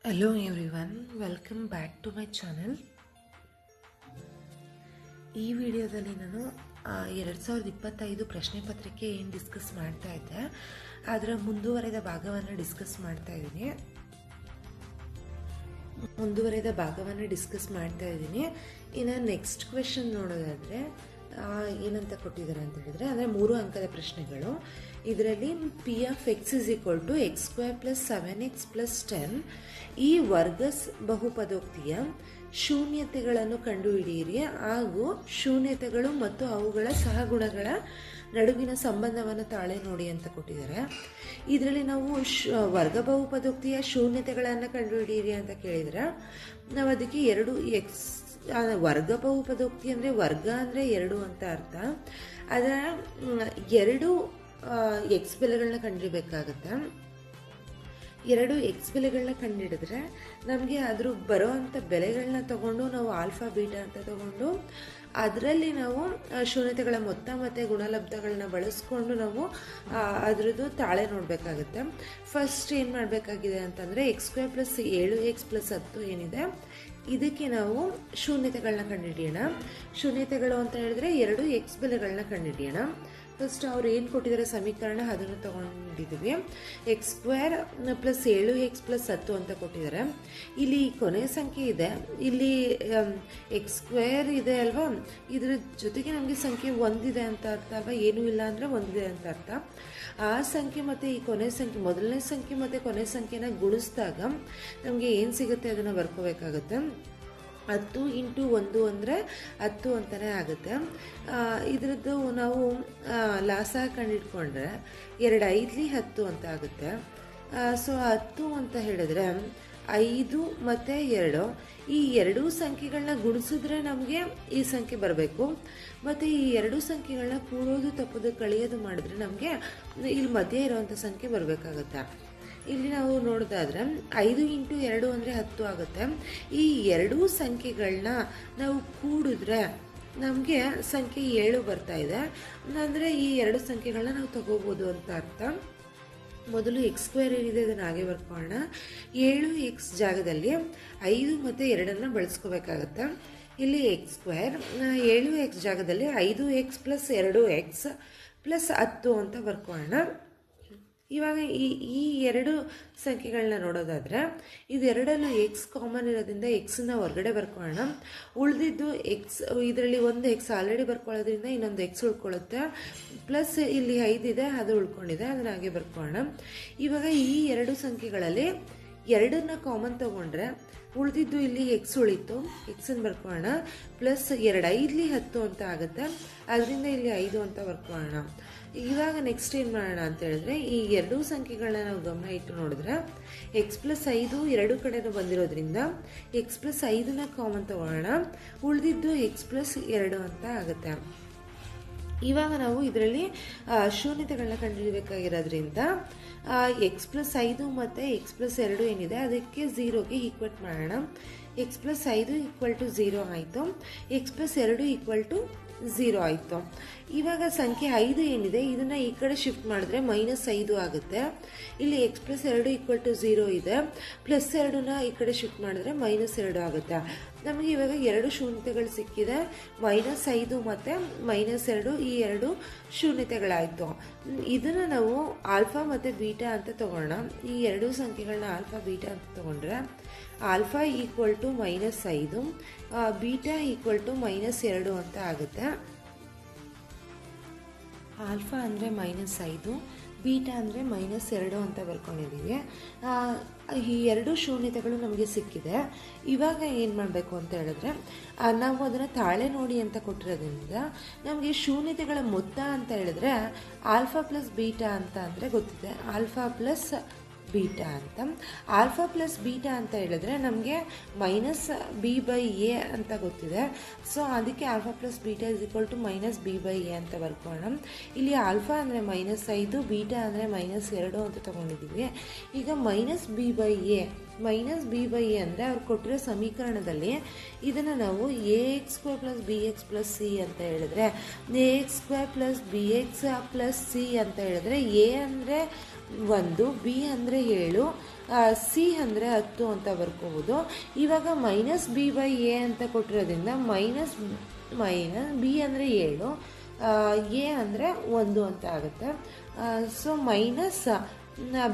Hello everyone, welcome back to my channel. ಈ ವಿಡಿಯೋದಲ್ಲಿ ನಾನು 2025 ಪ್ರಶ್ನೆ ಪತ್ರಿಕೆ ಏನು ಡಿಸ್ಕಸ್ ಮಾಡ್ತಾ ಇದ್ದೆ ಅದರ ಮುಂದುವರೆದ ಭಾಗವನ್ನು ಡಿಸ್ಕಸ್ ಮಾಡ್ತಾ ಇದ್ದೀನಿ. ಇನ್ನು ನೆಕ್ಸ್ಟ್ ಕ್ವೆಶ್ಚನ್ ನೋಡೋದಾದರೆ ಏನಂತ ಕೊಟ್ಟಿದ್ದಾರೆ ಅಂತ ಹೇಳಿದ್ರೆ, ಅಂದರೆ 3 ಅಂಕದ ಪ್ರಶ್ನೆಗಳು. ಇದರಲ್ಲಿ P of X is equal to X square plus 7x plus 10 ಈ ವರ್ಗ ಬಹುಪದೋಕ್ತಿಯ ಶೂನ್ಯತೆಗಳನ್ನು ಕಂಡುಹಿಡಿಯಿರಿ ಹಾಗೂ ಶೂನ್ಯತೆಗಳು ಮತ್ತು ಅವುಗಳ ಸಹಗುಣಗಳ ನಡುವಿನ ಸಂಬಂಧವನ್ನು ತಾಳೆ ನೋಡಿ ಅಂತ ಕೊಟ್ಟಿದ್ದಾರೆ. ಇದರಲ್ಲಿ ನಾವು ವರ್ಗ ಬಹುಪದೋಕ್ತಿಯ ಶೂನ್ಯತೆಗಳನ್ನು ಕಂಡುಹಿಡಿಯಿರಿ ಅಂತ ಕೇಳಿದ್ರೆ ನಾವು ಅದಕ್ಕೆ 2x ವರ್ಗ ಬಹುಪದೋಕ್ತಿ ಅಂದರೆ ವರ್ಗ ಅಂದರೆ 2 ಅಂತ ಅರ್ಥ. ಅದರ 2 ಎಕ್ಸ್ ಬೆಲೆಗಳನ್ನ ಕಂಡುಹಿಡಬೇಕಾಗತ್ತೆ. 2 ಎಕ್ಸ್ ಬೆಲೆಗಳನ್ನ ಕಂಡುಹಿಡಿದ್ರೆ ನಮಗೆ ಅದ್ರ ಬರೋವಂಥ ಬೆಲೆಗಳನ್ನ ತಗೊಂಡು ನಾವು ಆಲ್ಫಾ ಬೀಟಾ ಅಂತ ತಗೊಂಡು ಅದರಲ್ಲಿ ನಾವು ಶೂನ್ಯತೆಗಳ ಮೊತ್ತ ಮತ್ತು ಗುಣಲಬ್ಧಗಳನ್ನ ಬಳಸ್ಕೊಂಡು ನಾವು ಅದರದ್ದು ತಾಳೆ ನೋಡಬೇಕಾಗುತ್ತೆ. ಫಸ್ಟ್ ಏನು ಮಾಡಬೇಕಾಗಿದೆ ಅಂತಂದರೆ X square plus 7x plus 10 ಏನಿದೆ ಇದಕ್ಕೆ ನಾವು ಶೂನ್ಯತೆಗಳನ್ನ ಕಂಡುಹಿಡಿಯೋಣ. ಶೂನ್ಯತೆಗಳು ಅಂತ ಹೇಳಿದ್ರೆ 2 ಎಕ್ಸ್ ಬೆಲೆಗಳನ್ನ ಕಂಡುಹಿಡಿಯೋಣ. ಫಸ್ಟ್ ಅವ್ರು ಏನು ಕೊಟ್ಟಿದ್ದಾರೆ ಸಮೀಕರಣ ಅದನ್ನು ತಗೊಂಡಿದ್ದೀವಿ. X square plus 7x plus 10 ಅಂತ ಕೊಟ್ಟಿದ್ದಾರೆ. ಇಲ್ಲಿ ಕೊನೆಯ ಸಂಖ್ಯೆ ಇದೆ, ಇಲ್ಲಿ ಎಕ್ಸ್ ಸ್ಕ್ವೇರ್ ಇದೆ ಅಲ್ವಾ, ಇದರ ಜೊತೆಗೆ ನಮಗೆ ಸಂಖ್ಯೆ 1 ಇದೆ ಅಂತ ಅರ್ಥ ಅಲ್ವಾ. ಏನೂ ಇಲ್ಲ ಅಂದರೆ 1 ಇದೆ ಅಂತ ಅರ್ಥ. ಆ ಸಂಖ್ಯೆ ಮತ್ತು ಈ ಕೊನೆ ಸಂಖ್ಯೆ, ಮೊದಲನೇ ಸಂಖ್ಯೆ ಮತ್ತು ಕೊನೆ ಸಂಖ್ಯೆನ ಗುಣಿಸಿದಾಗ ನಮಗೆ ಏನು ಸಿಗುತ್ತೆ ಅದನ್ನು ಬರ್ಕೋಬೇಕಾಗುತ್ತೆ. 10 ಇಂಟು 1 ಅಂದರೆ 10 ಅಂತಲೇ ಆಗುತ್ತೆ. ಇದರದ್ದು ನಾವು ಲಾಸಾಗಿ ಕಂಡಿಡ್ಕೊಂಡ್ರೆ 2 5 10 ಅಂತ ಆಗುತ್ತೆ. ಸೊ 10 ಅಂತ ಹೇಳಿದ್ರೆ 5 ಮತ್ತು 2 ಈ 2 ಸಂಖ್ಯೆಗಳನ್ನ ಗುಣಿಸಿದ್ರೆ ನಮಗೆ ಈ ಸಂಖ್ಯೆ ಬರಬೇಕು. ಮತ್ತು ಈ 2 ಸಂಖ್ಯೆಗಳನ್ನ ಕೂಡೋದು ತಪ್ಪೋದು ಕಳೆಯೋದು ಮಾಡಿದ್ರೆ ನಮಗೆ ಇಲ್ಲಿ ಮಧ್ಯೆ ಇರೋವಂಥ ಸಂಖ್ಯೆ ಬರಬೇಕಾಗತ್ತೆ. ಇಲ್ಲಿ ನಾವು ನೋಡೋದಾದ್ರೆ 5 ಇಂಟು 2 ಅಂದರೆ 10 ಆಗುತ್ತೆ. ಈ 2 ಸಂಖ್ಯೆಗಳನ್ನ ನಾವು ಕೂಡಿದ್ರೆ ನಮಗೆ ಸಂಖ್ಯೆ 7 ಬರ್ತಾ ಇದೆ. ಅಂದರೆ ಈ 2 ಸಂಖ್ಯೆಗಳನ್ನ ನಾವು ತಗೋಬೋದು ಅಂತ ಅರ್ಥ. ಮೊದಲು ಎಕ್ಸ್ ಸ್ಕ್ವೇರ್ ಏನಿದೆ ಅದನ್ನು ಹಾಗೆ ಬರ್ಕೊಳ್ಳೋಣ. 7x ಜಾಗದಲ್ಲಿ 5 ಮತ್ತು 2 ಬಳಸ್ಕೋಬೇಕಾಗತ್ತೆ. ಇಲ್ಲಿ ಎಕ್ಸ್ ಸ್ಕ್ವೇರ್ 7x ಜಾಗದಲ್ಲಿ 5x ಪ್ಲಸ್ 2x ಪ್ಲಸ್ 10 ಅಂತ ಬರ್ಕೊಳ್ಳೋಣ. ಇವಾಗ ಈ 2 ಸಂಖ್ಯೆಗಳನ್ನ ನೋಡೋದಾದರೆ ಇದೆರಡಲ್ಲೂ ಎಕ್ಸ್ ಕಾಮನ್ ಇರೋದ್ರಿಂದ ಎಕ್ಸನ್ನ ಹೊರಗಡೆ ಬರ್ಕೊಳ್ಳೋಣ. ಉಳಿದಿದ್ದು ಎಕ್ಸ್, ಇದರಲ್ಲಿ ಒಂದು ಎಕ್ಸ್ ಆಲ್ರೆಡಿ ಬರ್ಕೊಳ್ಳೋದ್ರಿಂದ ಇನ್ನೊಂದು ಎಕ್ಸ್ ಉಳ್ಕೊಳ್ಳುತ್ತೆ. ಪ್ಲಸ್ ಇಲ್ಲಿ 5 ಇದೆ, ಅದು ಉಳ್ಕೊಂಡಿದೆ, ಅದನ್ನ ಹಾಗೆ ಬರ್ಕೊಳ್ಳೋಣ. ಇವಾಗ ಈ 2 ಸಂಖ್ಯೆಗಳಲ್ಲಿ 2ನ್ನ ಕಾಮನ್ ತೊಗೊಂಡ್ರೆ ಉಳಿದಿದ್ದು ಇಲ್ಲಿ ಎಕ್ಸ್ ಉಳಿತು, ಎಕ್ಸನ್ನು ಬರ್ಕೊಳ್ಳೋಣ. ಪ್ಲಸ್ 2 5 10 ಅಂತ ಆಗುತ್ತೆ, ಅದರಿಂದ ಇಲ್ಲಿ 5 ಅಂತ ಬರ್ಕೊಳ್ಳೋಣ. ಇವಾಗ ನೆಕ್ಸ್ಟ್ ಏನು ಮಾಡೋಣ ಅಂತ ಹೇಳಿದ್ರೆ ಈ 2 ಸಂಖ್ಯೆಗಳನ್ನ ನಾವು ಗಮನ ಇಟ್ಟು ನೋಡಿದ್ರೆ ಎಕ್ಸ್ ಪ್ಲಸ್ 5 2 ಕಡೆನೂ ಬಂದಿರೋದ್ರಿಂದ ಎಕ್ಸ್ ಪ್ಲಸ್ 5ನ ಕಾಮನ್ ತಗೊಳ್ಳೋಣ. ಉಳಿದಿದ್ದು ಎಕ್ಸ್ ಪ್ಲಸ್ 2 ಅಂತ ಆಗುತ್ತೆ. ಇವಾಗ ನಾವು ಇದರಲ್ಲಿ ಶೂನ್ಯತೆಗಳನ್ನ ಕಂಡುಹಿಡಬೇಕಾಗಿರೋದ್ರಿಂದ ಎಕ್ಸ್ ಪ್ಲಸ್ 5 ಮತ್ತು ಎಕ್ಸ್ ಪ್ಲಸ್ 2 ಏನಿದೆ ಅದಕ್ಕೆ 0ಗೆ ಈಕ್ವೇಟ್ ಮಾಡೋಣ. ಎಕ್ಸ್ ಪ್ಲಸ್ 5 ಈಕ್ವಲ್ ಟು 0 ಆಯಿತು, ಎಕ್ಸ್ ಪ್ಲಸ್ 2 ಈಕ್ವಲ್ ಟು 0 ಆಯಿತು. ಇವಾಗ ಸಂಖ್ಯೆ 5 ಏನಿದೆ ಇದನ್ನು ಈ ಕಡೆ ಶಿಫ್ಟ್ ಮಾಡಿದ್ರೆ -5 ಆಗುತ್ತೆ. ಇಲ್ಲಿ ಎಕ್ಸ್ ಪ್ಲಸ್ 2 ಈಕ್ವಲ್ ಟು 0 ಇದೆ, ಪ್ಲಸ್ 2ನ ಈ ಕಡೆ ಶಿಫ್ಟ್ ಮಾಡಿದ್ರೆ -2 ಆಗುತ್ತೆ. ನಮಗೆ ಇವಾಗ 2 ಶೂನ್ಯತೆಗಳು ಸಿಕ್ಕಿದೆ, -5 ಮತ್ತು -2 ಈ 2 ಶೂನ್ಯತೆಗಳಾಯಿತು. ಇದನ್ನು ನಾವು ಆಲ್ಫಾ ಮತ್ತು ಬೀಟಾ ಅಂತ ತಗೊಳ್ಳೋಣ. ಈ 2 ಸಂಖ್ಯೆಗಳನ್ನ ಆಲ್ಫಾ ಬೀಟಾ ಅಂತ ತಗೊಂಡ್ರೆ alpha equal to -5, beta equal to -2 ಅಂತ ಆಗುತ್ತೆ. ಆಲ್ಫಾ ಅಂದರೆ -5, ಬೀಟಾ ಅಂದರೆ -2 ಅಂತ ಬರ್ಕೊಂಡಿದ್ದೀವಿ. ಈ 2 ಶೂನ್ಯತೆಗಳು ನಮಗೆ ಸಿಕ್ಕಿದೆ. ಇವಾಗ ಏನು ಮಾಡಬೇಕು ಅಂತ ಹೇಳಿದ್ರೆ ನಾವು ಅದನ್ನು ತಾಳೆ ನೋಡಿ ಅಂತ ಕೊಟ್ಟಿರೋದ್ರಿಂದ ನಮಗೆ ಶೂನ್ಯತೆಗಳ ಮೊತ್ತ ಅಂತ ಹೇಳಿದ್ರೆ ಆಲ್ಫಾ ಪ್ಲಸ್ ಬೀಟಾ ಅಂತ ಅಂದರೆ ಗೊತ್ತಿದೆ, ಆಲ್ಫಾ ಪ್ಲಸ್ ಬೀಟಾ ಅಂತ. ಆಲ್ಫಾ ಪ್ಲಸ್ ಬೀಟಾ ಅಂತ ಹೇಳಿದ್ರೆ ನಮಗೆ -b/a ಅಂತ ಗೊತ್ತಿದೆ. ಸೊ ಅದಕ್ಕೆ alpha plus beta is equal to -b/a ಅಂತ ಬರ್ಕೊಳ್ಳೋಣ. ಇಲ್ಲಿ ಆಲ್ಫಾ ಅಂದರೆ -5, ಬೀಟಾ ಅಂದರೆ -2 ಅಂತ ತೊಗೊಂಡಿದ್ದೀವಿ. ಈಗ -b/a ಅಂದರೆ ಅವ್ರು ಕೊಟ್ಟಿರೋ ಸಮೀಕರಣದಲ್ಲಿ ಇದನ್ನು ನಾವು ax² + bx + c ಅಂತ ಹೇಳಿದ್ರೆ ax² + bx + c ಅಂತ ಹೇಳಿದ್ರೆ a ಅಂದರೆ 1, ಬಿ ಅಂದರೆ 7, ಸಿ ಅಂದರೆ 10 ಅಂತ ಬರ್ಕೋಬೋದು. ಇವಾಗ ಮೈನಸ್ ಬಿ ಬೈ ಎ ಅಂತ ಕೊಟ್ಟಿರೋದ್ರಿಂದ ಮೈನಸ್ ಬಿ ಅಂದರೆ 7, ಎ ಅಂದರೆ 1 ಅಂತ ಆಗುತ್ತೆ. ಸೊ ಮೈನಸ್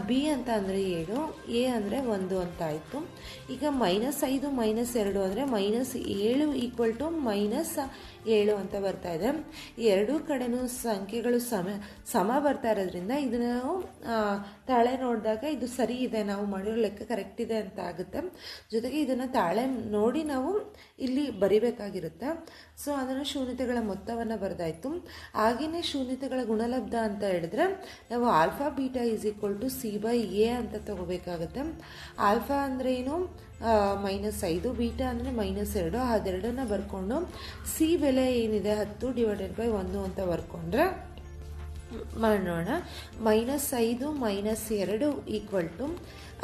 ಬಿ ಅಂತ ಅಂದರೆ 7, ಎ ಅಂದರೆ 1 ಅಂತ ಆಯಿತು. ಈಗ -5 -2 ಅಂದರೆ -7 ಈಕ್ವಲ್ ಟು -7 ಅಂತ ಬರ್ತಾ ಇದೆ. ಎರಡೂ ಕಡೆನೂ ಸಂಖ್ಯೆಗಳು ಸಮ ಬರ್ತಾ ಇರೋದ್ರಿಂದ ಇದನ್ನು ನಾವು ತಾಳೆ ನೋಡಿದಾಗ ಇದು ಸರಿ ಇದೆ, ನಾವು ಮಾಡಿರೋ ಲೆಕ್ಕ ಕರೆಕ್ಟ್ ಇದೆ ಅಂತ ಆಗುತ್ತೆ. ಜೊತೆಗೆ ಇದನ್ನು ತಾಳೆ ನೋಡಿ ನಾವು ಇಲ್ಲಿ ಬರಿಬೇಕಾಗಿರುತ್ತೆ. ಸೊ ಅದನ್ನು ಶೂನ್ಯತೆಗಳ ಮೊತ್ತವನ್ನು ಬರೆದಾಯಿತು. ಹಾಗೆಯೇ ಶೂನ್ಯತೆಗಳ ಗುಣಲಬ್ಧ ಅಂತ ಹೇಳಿದ್ರೆ ನಾವು alpha beta is equal to C by A ಅಂತ ತಗೋಬೇಕಾಗುತ್ತೆ. ಆಲ್ಫಾ ಅಂದರೆ ಏನು, -5, ಬೀಟಾ ಅಂದರೆ -2, ಅದೆರಡನ್ನ ಬರ್ಕೊಂಡು ಸಿ ಬೆಲೆ ಏನಿದೆ 10 ಡಿವೈಡೆಡ್ ಬೈ 1 ಅಂತ ಬರ್ಕೊಂಡ್ರೆ ಮಾಡೋಣ. -5 -2 equal to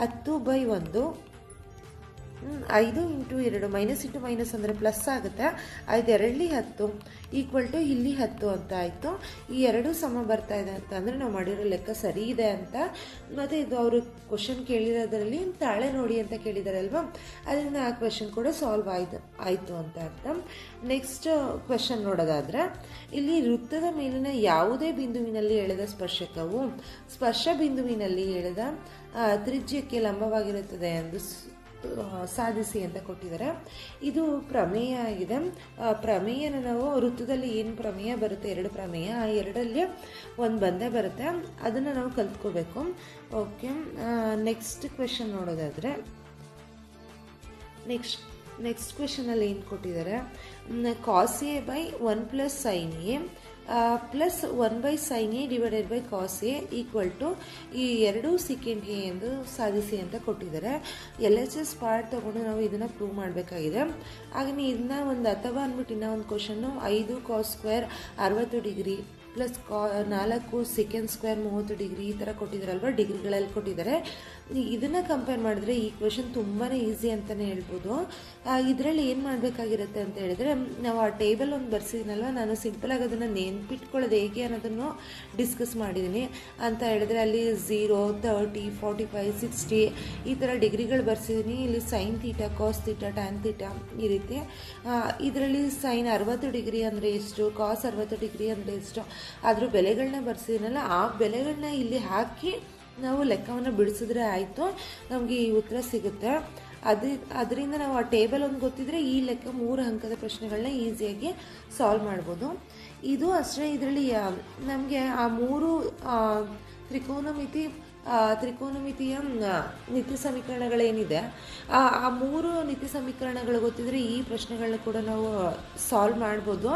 10/1, 5 × 2 minus into minus ಅಂದರೆ ಪ್ಲಸ್ ಆಗುತ್ತೆ. 5 2 10 ಈಕ್ವಲ್ ಟು ಇಲ್ಲಿ 10 ಅಂತ ಆಯಿತು. ಈ ಎರಡೂ ಸಮ ಬರ್ತಾ ಇದೆ ಅಂತಂದರೆ ನಾವು ಮಾಡಿರೋ ಲೆಕ್ಕ ಸರಿ ಇದೆ ಅಂತ. ಮತ್ತು ಇದು ಅವರು ಕ್ವಶನ್ ಕೇಳಿರೋದ್ರಲ್ಲಿ ತಾಳೆ ನೋಡಿ ಅಂತ ಕೇಳಿದ್ದಾರೆ ಅಲ್ವಾ, ಅದರಿಂದ ಆ ಕ್ವೆಶನ್ ಕೂಡ ಸಾಲ್ವ್ ಆಯಿತು ಅಂತ ಅರ್ಥ. ನೆಕ್ಸ್ಟ್ ಕ್ವೆಶನ್ ನೋಡೋದಾದರೆ ಇಲ್ಲಿ ವೃತ್ತದ ಮೇಲಿನ ಯಾವುದೇ ಬಿಂದುವಿನಲ್ಲಿ ಎಳೆದ ಸ್ಪರ್ಶಕವು ಸ್ಪರ್ಶ ಬಿಂದುವಿನಲ್ಲಿ ಎಳೆದ ತ್ರಿಜ್ಯಕ್ಕೆ ಲಂಬವಾಗಿರುತ್ತದೆ ಎಂದು ಸಾಧಿಸಿ ಅಂತ ಕೊಟ್ಟಿದ್ದಾರೆ. ಇದು ಪ್ರಮೇಯ ಆಗಿದೆ. ಪ್ರಮೇಯನ ನಾವು ವೃತ್ತದಲ್ಲಿ ಏನು ಪ್ರಮೇಯ ಬರುತ್ತೆ, 2 ಪ್ರಮೇಯ, ಆ 2ರಲ್ಲಿ ಒಂದು ಬಂದೇ ಬರುತ್ತೆ, ಅದನ್ನು ನಾವು ಕಲ್ತ್ಕೋಬೇಕು. ಓಕೆ, ನೆಕ್ಸ್ಟ್ ಕ್ವೆಶನ್ ನೋಡೋದಾದರೆ ನೆಕ್ಸ್ಟ್ ಕ್ವೆಶನಲ್ಲಿ ಏನು ಕೊಟ್ಟಿದ್ದಾರೆ, cos A by 1 + sin A plus 1/sin A divided by cos A equal to ಈ ಎರಡೂ ಸೆಕೆಂಡ್ ಎ ಎಂದು ಸಾಧಿಸಿ ಅಂತ ಕೊಟ್ಟಿದ್ದಾರೆ. LHS ಪಾರ್ಟ್ ತೊಗೊಂಡು ನಾವು ಇದನ್ನು ಪ್ರೂವ್ ಮಾಡಬೇಕಾಗಿದೆ. ಹಾಗೆಯೇ ಇದನ್ನ ಒಂದು ಅಥವಾ ಅಂದ್ಬಿಟ್ಟು ಇನ್ನೂ ಒಂದು question 5 cos square 60 degree plus 4 second square 30 degree ಈ ಥರ ಕೊಟ್ಟಿದ್ದಾರಲ್ವ, ಡಿಗ್ರಿಗಳಲ್ಲಿ ಕೊಟ್ಟಿದ್ದಾರೆ. ಇದನ್ನು ಕಂಪೇರ್ ಮಾಡಿದ್ರೆ ಈ ಕ್ವೆಶನ್ ತುಂಬಾ ಈಸಿ ಅಂತಲೇ ಹೇಳ್ಬೋದು. ಇದರಲ್ಲಿ ಏನು ಮಾಡಬೇಕಾಗಿರುತ್ತೆ ಅಂತ ಹೇಳಿದ್ರೆ, ನಾವು ಆ ಟೇಬಲ್ ಒಂದು ಬರ್ಸಿದ್ದೀನಲ್ವ, ನಾನು ಸಿಂಪಲಾಗಿ ಅದನ್ನು ನೆನ್ಪಿಟ್ಕೊಳ್ಳೋದು ಹೇಗೆ ಅನ್ನೋದನ್ನು ಡಿಸ್ಕಸ್ ಮಾಡಿದ್ದೀನಿ. ಅಂತ ಹೇಳಿದ್ರೆ ಅಲ್ಲಿ 0, 30, 45, 60 ಈ ಥರ ಡಿಗ್ರಿಗಳು ಬರ್ಸಿದ್ದೀನಿ. ಇಲ್ಲಿ sine theta, cos theta, tan theta ಈ ರೀತಿ. ಇದರಲ್ಲಿ ಸೈನ್ 60 ಡಿಗ್ರಿ ಅಂದರೆ ಎಷ್ಟು, ಕಾಸ್ 60 ಡಿಗ್ರಿ ಅಂದರೆ ಎಷ್ಟು, ಅದ್ರ ಬೆಲೆಗಳನ್ನ ಬರ್ಸಿದ್ದೀನಲ್ಲ, ಆ ಬೆಲೆಗಳನ್ನ ಇಲ್ಲಿ ಹಾಕಿ ನಾವು ಲೆಕ್ಕವನ್ನು ಬಿಡಿಸಿದ್ರೆ ಆಯಿತು, ನಮಗೆ ಈ ಉತ್ತರ ಸಿಗುತ್ತೆ. ಅದರಿಂದ ನಾವು ಆ ಟೇಬಲ್ ಒಂದು ಗೊತ್ತಿದ್ರೆ ಈ ಲೆಕ್ಕ 3 ಅಂಕದ ಪ್ರಶ್ನೆಗಳನ್ನ ಈಸಿಯಾಗಿ ಸಾಲ್ವ್ ಮಾಡ್ಬೋದು. ಇದು ಅಷ್ಟೇ. ಇದರಲ್ಲಿ ನಮಗೆ ಆ 3 ತ್ರಿಕೋನಮಿತಿಯ ನಿತ್ಯ ಸಮೀಕರಣಗಳೇನಿದೆ, ಆ 3 ನಿತ್ಯ ಸಮೀಕರಣಗಳು ಗೊತ್ತಿದ್ರೆ ಈ ಪ್ರಶ್ನೆಗಳನ್ನ ಕೂಡ ನಾವು ಸಾಲ್ವ್ ಮಾಡ್ಬೋದು.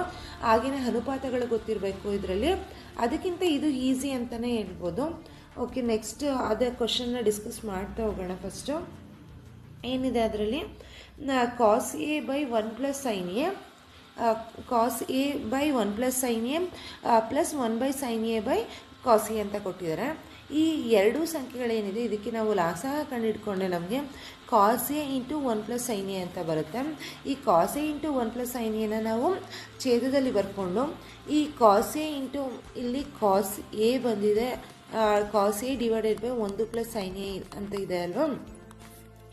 ಹಾಗೆಯೇ ಅನುಪಾತಗಳು ಗೊತ್ತಿರಬೇಕು ಇದರಲ್ಲಿ, ಅದಕ್ಕಿಂತ ಇದು ಈಸಿ ಅಂತಲೇ ಹೇಳ್ಬೋದು. ಓಕೆ, ನೆಕ್ಸ್ಟ್ ಅದೇ ಕ್ವಶನ್ನ ಡಿಸ್ಕಸ್ ಮಾಡ್ತಾ ಹೋಗೋಣ. ಫಸ್ಟು ಏನಿದೆ ಅದರಲ್ಲಿ, cos A by 1 + sin A, cos A by 1 + sin A plus 1/sin A by cos A ಅಂತ ಕೊಟ್ಟಿದ್ದಾರೆ. ಈ ಎರಡೂ ಸಂಖ್ಯೆಗಳೇನಿದೆ ಇದಕ್ಕೆ ನಾವು ಲಾಸಹ ಕಂಡುಹಿಡ್ಕೊಂಡೆ ನಮಗೆ cos A into 1 + sin A ಅಂತ ಬರುತ್ತೆ. ಈ ಕಾಸ್ ಎ ಇಂಟು 1 + sin ಎನ ನಾವು ಛೇದದಲ್ಲಿ ಬರ್ಕೊಂಡು ಈ ಕಾಸ್ ಎ ಇಂಟು ಇಲ್ಲಿ ಕಾಸ್ ಎ ಬಂದಿದೆ, cos A divided by 1 + sin A ಅಂತ ಇದೆ ಅಲ್ವಾ.